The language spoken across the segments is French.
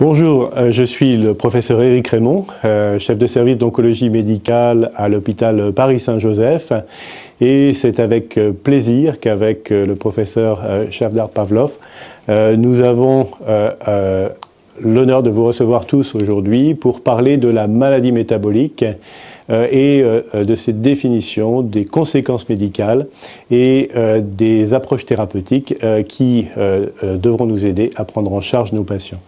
Bonjour, je suis le professeur Éric Raymond, chef de service d'oncologie médicale à l'hôpital Paris-Saint-Joseph. Et c'est avec plaisir qu'avec le professeur Shavdar Pavlov, nous avons l'honneur de vous recevoir tous aujourd'hui pour parler de la maladie métabolique et de ses définitions, des conséquences médicales et des approches thérapeutiques qui devront nous aider à prendre en charge nos patients.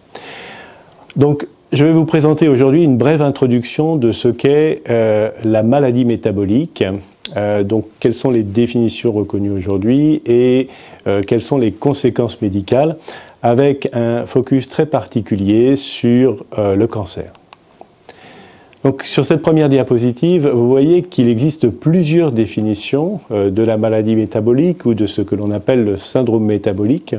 Donc, je vais vous présenter aujourd'hui une brève introduction de ce qu'est la maladie métabolique, donc quelles sont les définitions reconnues aujourd'hui et quelles sont les conséquences médicales, avec un focus très particulier sur le cancer. Donc, sur cette première diapositive, vous voyez qu'il existe plusieurs définitions de la maladie métabolique ou de ce que l'on appelle le syndrome métabolique,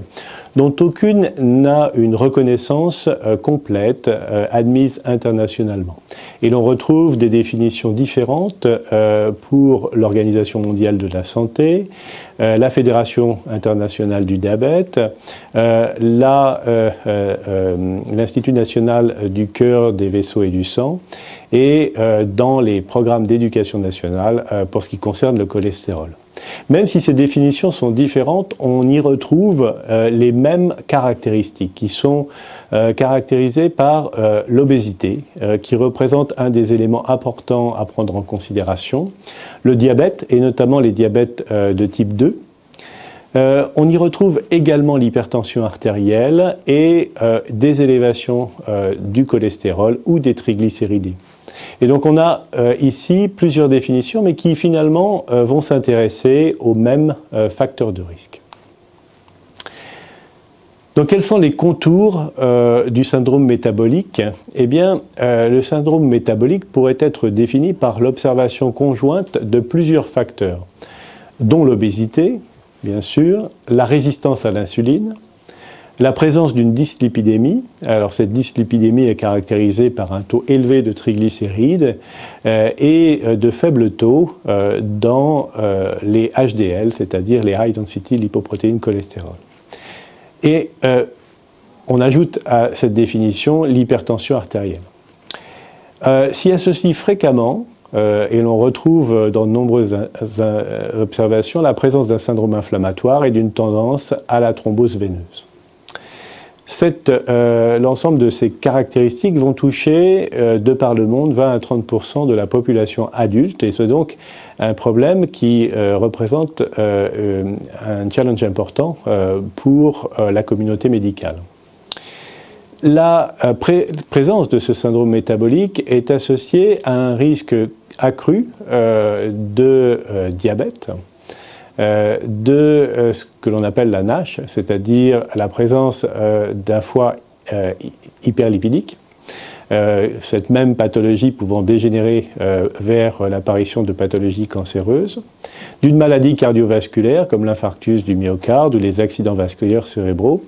dont aucune n'a une reconnaissance complète admise internationalement. Et l'on retrouve des définitions différentes pour l'Organisation mondiale de la santé, la Fédération internationale du diabète, l'Institut national du cœur, des vaisseaux et du sang, et dans les programmes d'éducation nationale pour ce qui concerne le cholestérol. Même si ces définitions sont différentes, on y retrouve les mêmes caractéristiques qui sont caractérisées par l'obésité, qui représente un des éléments importants à prendre en considération, le diabète, et notamment les diabètes de type 2. On y retrouve également l'hypertension artérielle et des élévations du cholestérol ou des triglycéridés. Et donc on a ici plusieurs définitions, mais qui finalement vont s'intéresser aux mêmes facteurs de risque. Donc quels sont les contours du syndrome métabolique? Eh bien, le syndrome métabolique pourrait être défini par l'observation conjointe de plusieurs facteurs, dont l'obésité, bien sûr, la résistance à l'insuline, la présence d'une dyslipidémie. Alors cette dyslipidémie est caractérisée par un taux élevé de triglycérides et de faibles taux dans les HDL, c'est-à-dire les High Density Lipoprotein Cholesterol. Et on ajoute à cette définition l'hypertension artérielle. S'y associe fréquemment, et l'on retrouve dans de nombreuses observations, la présence d'un syndrome inflammatoire et d'une tendance à la thrombose veineuse. L'ensemble de ces caractéristiques vont toucher, de par le monde, 20 à 30% de la population adulte, et c'est donc un problème qui représente un challenge important pour la communauté médicale. La présence de ce syndrome métabolique est associée à un risque accru de diabète, de ce que l'on appelle la NASH, c'est-à-dire la présence d'un foie hyperlipidique, cette même pathologie pouvant dégénérer vers l'apparition de pathologies cancéreuses, d'une maladie cardiovasculaire comme l'infarctus du myocarde ou les accidents vasculaires cérébraux,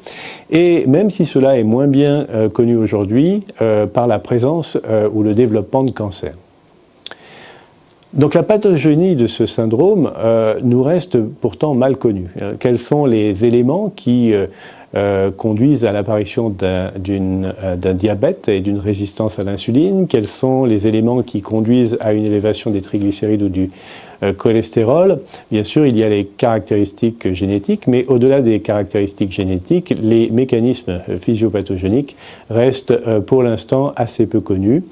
et même si cela est moins bien connu aujourd'hui, par la présence ou le développement de cancer. Donc la pathogénie de ce syndrome nous reste pourtant mal connue. Quels sont les éléments qui conduisent à l'apparition d'un diabète et d'une résistance à l'insuline? Quels sont les éléments qui conduisent à une élévation des triglycérides ou du cholestérol? Bien sûr, il y a les caractéristiques génétiques, mais au-delà des caractéristiques génétiques, les mécanismes physiopathogéniques restent pour l'instant assez peu connus.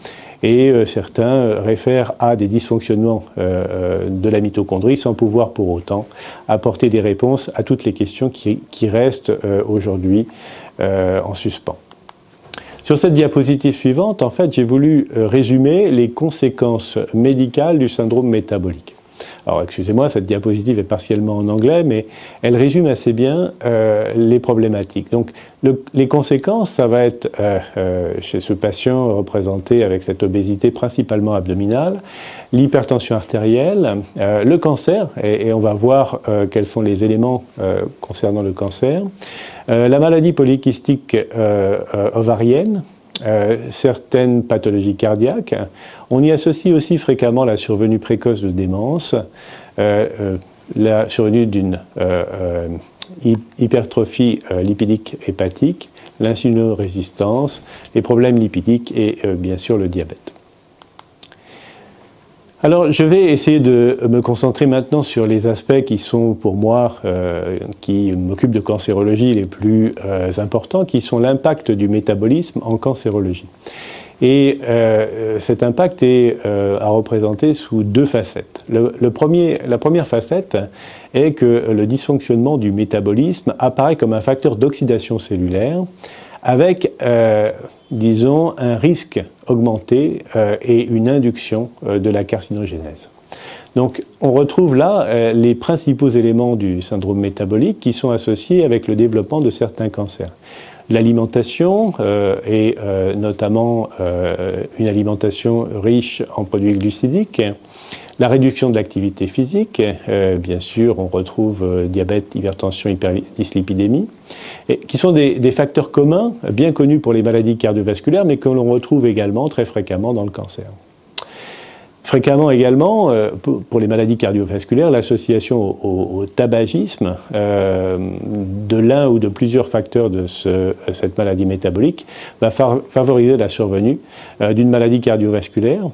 Et certains réfèrent à des dysfonctionnements de la mitochondrie sans pouvoir pour autant apporter des réponses à toutes les questions qui restent aujourd'hui en suspens. Sur cette diapositive suivante, en fait, j'ai voulu résumer les conséquences médicales du syndrome métabolique. Alors, excusez-moi, cette diapositive est partiellement en anglais, mais elle résume assez bien les problématiques. Donc, les conséquences, ça va être, chez ce patient représenté avec cette obésité principalement abdominale, l'hypertension artérielle, le cancer, et on va voir quels sont les éléments concernant le cancer, la maladie polykystique ovarienne, certaines pathologies cardiaques. On y associe aussi fréquemment la survenue précoce de démence, la survenue d'une hypertrophie lipidique hépatique, l'insulinorésistance, les problèmes lipidiques et bien sûr le diabète. Alors, je vais essayer de me concentrer maintenant sur les aspects qui sont pour moi, qui m'occupent de cancérologie les plus importants, qui sont l'impact du métabolisme en cancérologie. Et cet impact est à représenter sous deux facettes. La première facette est que le dysfonctionnement du métabolisme apparaît comme un facteur d'oxydation cellulaire avec, disons, un risque augmenté et une induction de la carcinogénèse. Donc, on retrouve là les principaux éléments du syndrome métabolique qui sont associés avec le développement de certains cancers. L'alimentation et notamment une alimentation riche en produits glucidiques, la réduction de l'activité physique, bien sûr on retrouve diabète, hypertension, hyperdyslipidémie, et qui sont des facteurs communs bien connus pour les maladies cardiovasculaires mais que l'on retrouve également très fréquemment dans le cancer. Fréquemment également, pour les maladies cardiovasculaires, l'association au tabagisme de l'un ou de plusieurs facteurs de cette maladie métabolique va favoriser la survenue d'une maladie cardiovasculaire.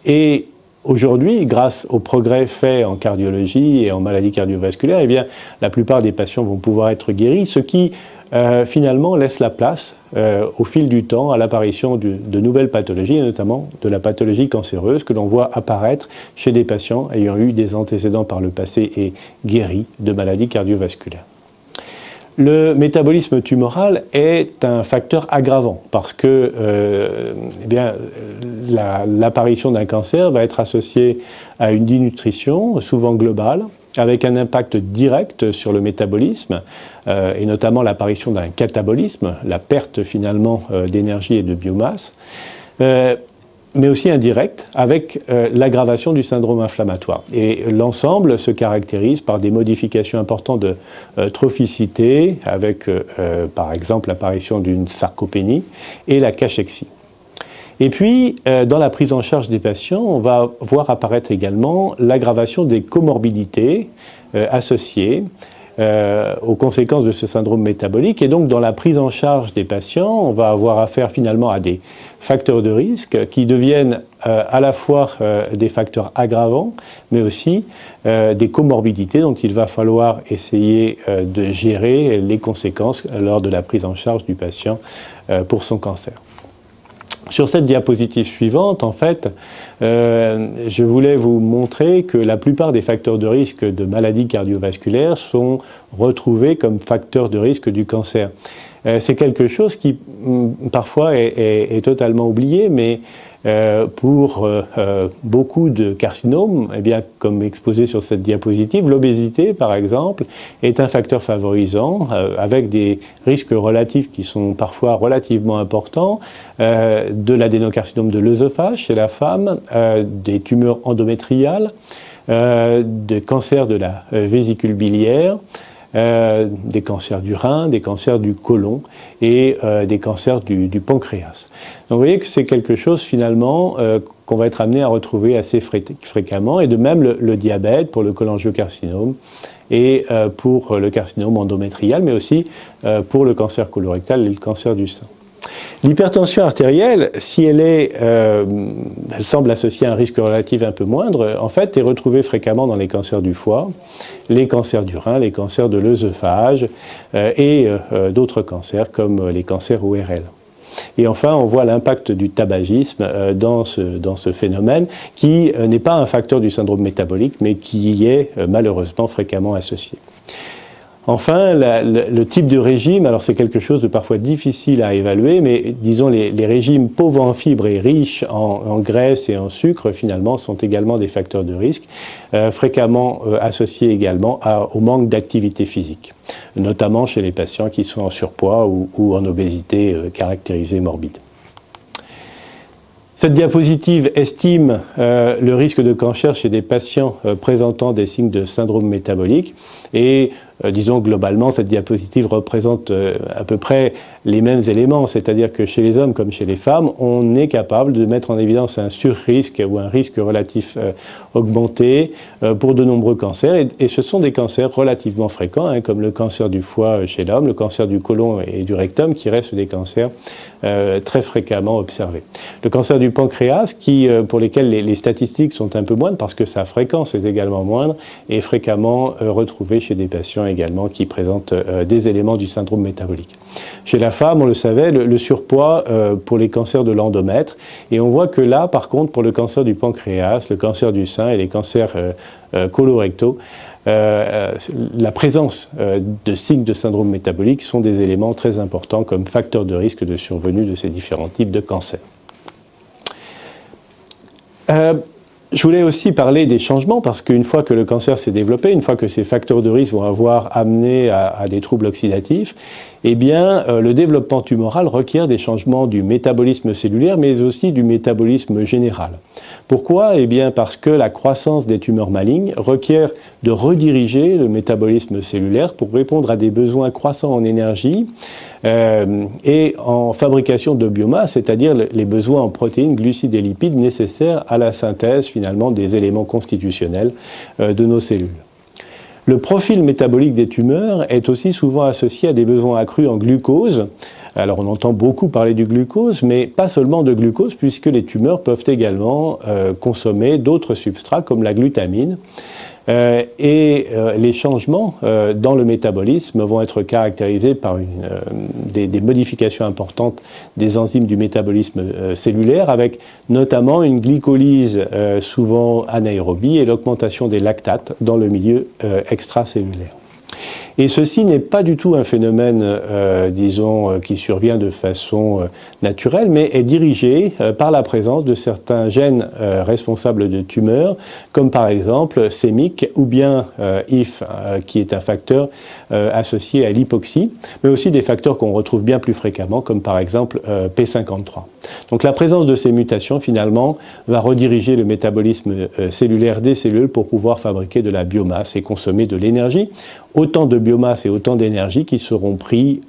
Et aujourd'hui, grâce aux progrès faits en cardiologie et en maladies cardiovasculaires, eh bien, la plupart des patients vont pouvoir être guéris, ce qui finalement laisse la place au fil du temps à l'apparition de nouvelles pathologies, et notamment de la pathologie cancéreuse que l'on voit apparaître chez des patients ayant eu des antécédents par le passé et guéris de maladies cardiovasculaires. Le métabolisme tumoral est un facteur aggravant parce que eh bien, l'apparition d'un cancer va être associée à une dénutrition, souvent globale, avec un impact direct sur le métabolisme, et notamment l'apparition d'un catabolisme, la perte finalement d'énergie et de biomasse, mais aussi indirect avec l'aggravation du syndrome inflammatoire. Et l'ensemble se caractérise par des modifications importantes de trophicité, avec par exemple l'apparition d'une sarcopénie et la cachexie. Et puis, dans la prise en charge des patients, on va voir apparaître également l'aggravation des comorbidités associées aux conséquences de ce syndrome métabolique. Et donc, dans la prise en charge des patients, on va avoir affaire finalement à des facteurs de risque qui deviennent à la fois des facteurs aggravants, mais aussi des comorbidités dont il va falloir essayer de gérer les conséquences lors de la prise en charge du patient pour son cancer. Sur cette diapositive suivante, en fait, je voulais vous montrer que la plupart des facteurs de risque de maladies cardiovasculaires sont retrouvés comme facteurs de risque du cancer. C'est quelque chose qui, parfois, est totalement oublié, mais pour beaucoup de carcinomes, eh bien, comme exposé sur cette diapositive, l'obésité, par exemple, est un facteur favorisant, avec des risques relatifs qui sont parfois relativement importants, de l'adénocarcinome de l'œsophage chez la femme, des tumeurs endométriales, des cancers de la vésicule biliaire, des cancers du rein, des cancers du côlon et des cancers du pancréas. Donc vous voyez que c'est quelque chose finalement qu'on va être amené à retrouver assez fréquemment, et de même le diabète pour le cholangiocarcinome et pour le carcinome endométrial, mais aussi pour le cancer colorectal et le cancer du sein. L'hypertension artérielle, si elle semble associée à un risque relatif un peu moindre, en fait, est retrouvée fréquemment dans les cancers du foie, les cancers du rein, les cancers de l'œsophage et d'autres cancers comme les cancers ORL. Et enfin, on voit l'impact du tabagisme dans ce phénomène qui n'est pas un facteur du syndrome métabolique, mais qui y est malheureusement fréquemment associé. Enfin, le type de régime, alors c'est quelque chose de parfois difficile à évaluer, mais disons les régimes pauvres en fibres et riches en graisse et en sucre, finalement, sont également des facteurs de risque, fréquemment associés également au manque d'activité physique, notamment chez les patients qui sont en surpoids ou en obésité caractérisée morbide. Cette diapositive estime le risque de cancer chez des patients présentant des signes de syndrome métabolique, et disons globalement, cette diapositive représente à peu près les mêmes éléments, c'est-à-dire que chez les hommes comme chez les femmes, on est capable de mettre en évidence un surrisque ou un risque relatif augmenté pour de nombreux cancers, et ce sont des cancers relativement fréquents, hein, comme le cancer du foie chez l'homme, le cancer du côlon et du rectum, qui restent des cancers très fréquemment observés. Le cancer du pancréas, pour lesquels les statistiques sont un peu moindres, parce que sa fréquence est également moindre, est fréquemment retrouvé chez des patients également qui présentent des éléments du syndrome métabolique. Chez la femme, on le savait, le surpoids pour les cancers de l'endomètre, et on voit que là, par contre, pour le cancer du pancréas, le cancer du sein et les cancers colorectaux, la présence de signes de syndrome métabolique sont des éléments très importants comme facteurs de risque de survenue de ces différents types de cancers. Je voulais aussi parler des changements, parce qu'une fois que le cancer s'est développé, une fois que ces facteurs de risque vont avoir amené à des troubles oxydatifs, eh bien, le développement tumoral requiert des changements du métabolisme cellulaire, mais aussi du métabolisme général. Pourquoi? Eh bien, parce que la croissance des tumeurs malignes requiert de rediriger le métabolisme cellulaire pour répondre à des besoins croissants en énergie et en fabrication de biomasse, c'est-à-dire les besoins en protéines, glucides et lipides nécessaires à la synthèse finalement des éléments constitutionnels de nos cellules. Le profil métabolique des tumeurs est aussi souvent associé à des besoins accrus en glucose. Alors on entend beaucoup parler du glucose, mais pas seulement de glucose, puisque les tumeurs peuvent également consommer d'autres substrats comme la glutamine. Les changements dans le métabolisme vont être caractérisés par des modifications importantes des enzymes du métabolisme cellulaire, avec notamment une glycolyse souvent anaérobie et l'augmentation des lactates dans le milieu extracellulaire. Et ceci n'est pas du tout un phénomène, disons, qui survient de façon naturelle, mais est dirigé par la présence de certains gènes responsables de tumeurs, comme par exemple CEMIC ou bien IF, qui est un facteur associé à l'hypoxie, mais aussi des facteurs qu'on retrouve bien plus fréquemment, comme par exemple P53. Donc la présence de ces mutations, finalement, va rediriger le métabolisme cellulaire des cellules pour pouvoir fabriquer de la biomasse et consommer de l'énergie. Autant de biomasse et autant d'énergie qui seront pris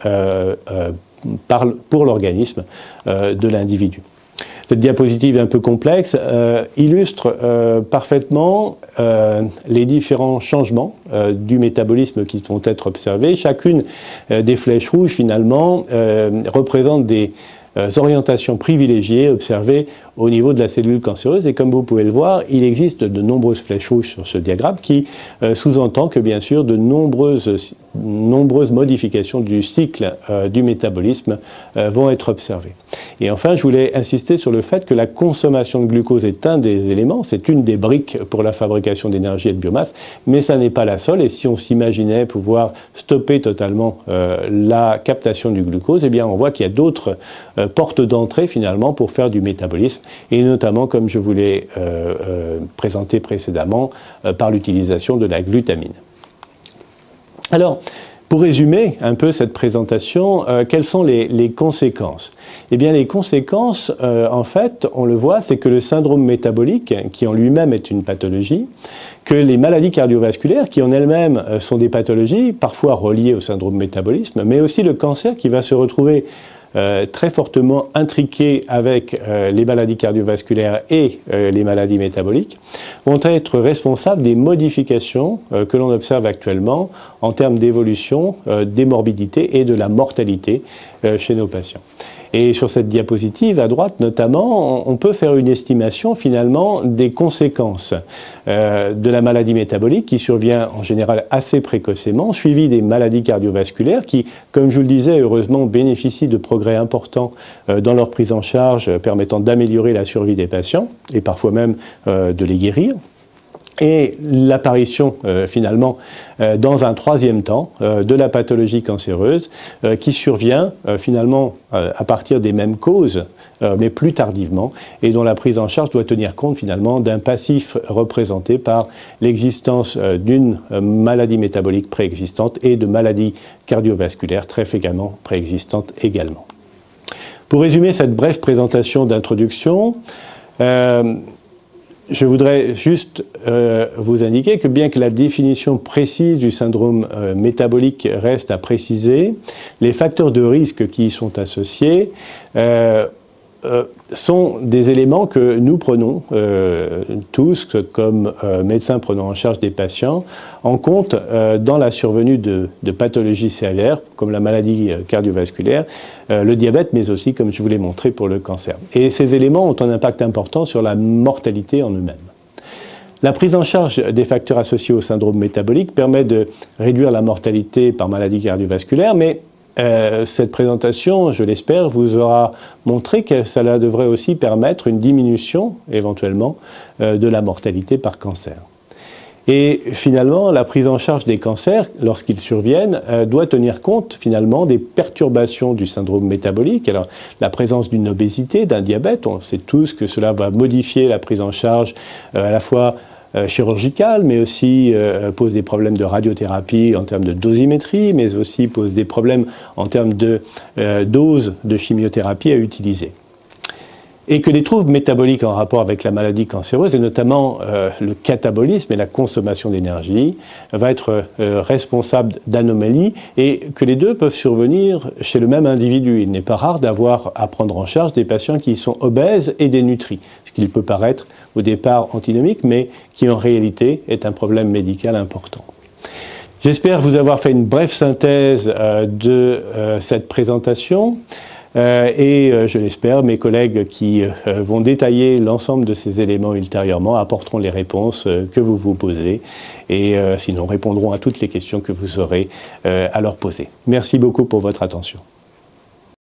pour l'organisme de l'individu. Cette diapositive un peu complexe illustre parfaitement les différents changements du métabolisme qui vont être observés. Chacune des flèches rouges, finalement, représente des orientations privilégiées observées au niveau de la cellule cancéreuse. Et comme vous pouvez le voir, il existe de nombreuses flèches rouges sur ce diagramme qui sous-entend que, bien sûr, de nombreuses modifications du cycle du métabolisme vont être observées. Et enfin, je voulais insister sur le fait que la consommation de glucose est un des éléments, c'est une des briques pour la fabrication d'énergie et de biomasse, mais ça n'est pas la seule. Et si on s'imaginait pouvoir stopper totalement la captation du glucose, eh bien, on voit qu'il y a d'autres portes d'entrée, finalement, pour faire du métabolisme, et notamment, comme je vous l'ai présenté précédemment, par l'utilisation de la glutamine. Alors, pour résumer un peu cette présentation, quelles sont les conséquences? Eh bien, les conséquences, en fait, on le voit, c'est que le syndrome métabolique, qui en lui-même est une pathologie, que les maladies cardiovasculaires, qui en elles-mêmes sont des pathologies, parfois reliées au syndrome métabolisme, mais aussi le cancer qui va se retrouver très fortement intriqués avec les maladies cardiovasculaires et les maladies métaboliques, vont être responsables des modifications que l'on observe actuellement en termes d'évolution des morbidités et de la mortalité chez nos patients. Et sur cette diapositive, à droite notamment, on peut faire une estimation finalement des conséquences de la maladie métabolique qui survient en général assez précocement, suivie des maladies cardiovasculaires qui, comme je vous le disais, heureusement bénéficient de progrès importants dans leur prise en charge, permettant d'améliorer la survie des patients et parfois même de les guérir. Et l'apparition finalement dans un troisième temps de la pathologie cancéreuse qui survient finalement à partir des mêmes causes mais plus tardivement et dont la prise en charge doit tenir compte finalement d'un passif représenté par l'existence d'une maladie métabolique préexistante et de maladies cardiovasculaires très fréquemment préexistantes également. Pour résumer cette brève présentation d'introduction, Je voudrais juste vous indiquer que bien que la définition précise du syndrome métabolique reste à préciser, les facteurs de risque qui y sont associés sont des éléments que nous prenons tous, comme médecins prenant en charge des patients, en compte dans la survenue de pathologies sévères, comme la maladie cardiovasculaire, le diabète, mais aussi, comme je vous l'ai montré, pour le cancer. Et ces éléments ont un impact important sur la mortalité en eux-mêmes. La prise en charge des facteurs associés au syndrome métabolique permet de réduire la mortalité par maladie cardiovasculaire, mais cette présentation, je l'espère, vous aura montré que cela devrait aussi permettre une diminution, éventuellement, de la mortalité par cancer. Et finalement, la prise en charge des cancers, lorsqu'ils surviennent, doit tenir compte finalement des perturbations du syndrome métabolique. Alors, la présence d'une obésité, d'un diabète, on sait tous que cela va modifier la prise en charge à la fois chirurgicale, mais aussi pose des problèmes de radiothérapie en termes de dosimétrie, mais aussi pose des problèmes en termes de dose de chimiothérapie à utiliser. Et que les troubles métaboliques en rapport avec la maladie cancéreuse, et notamment le catabolisme et la consommation d'énergie, va être responsable d'anomalies, et que les deux peuvent survenir chez le même individu. Il n'est pas rare d'avoir à prendre en charge des patients qui sont obèses et dénutris, ce qui peut paraître au départ antinomique, mais qui en réalité est un problème médical important. J'espère vous avoir fait une brève synthèse de cette présentation. Et je l'espère, mes collègues qui vont détailler l'ensemble de ces éléments ultérieurement apporteront les réponses que vous vous posez et sinon répondront à toutes les questions que vous aurez à leur poser. Merci beaucoup pour votre attention.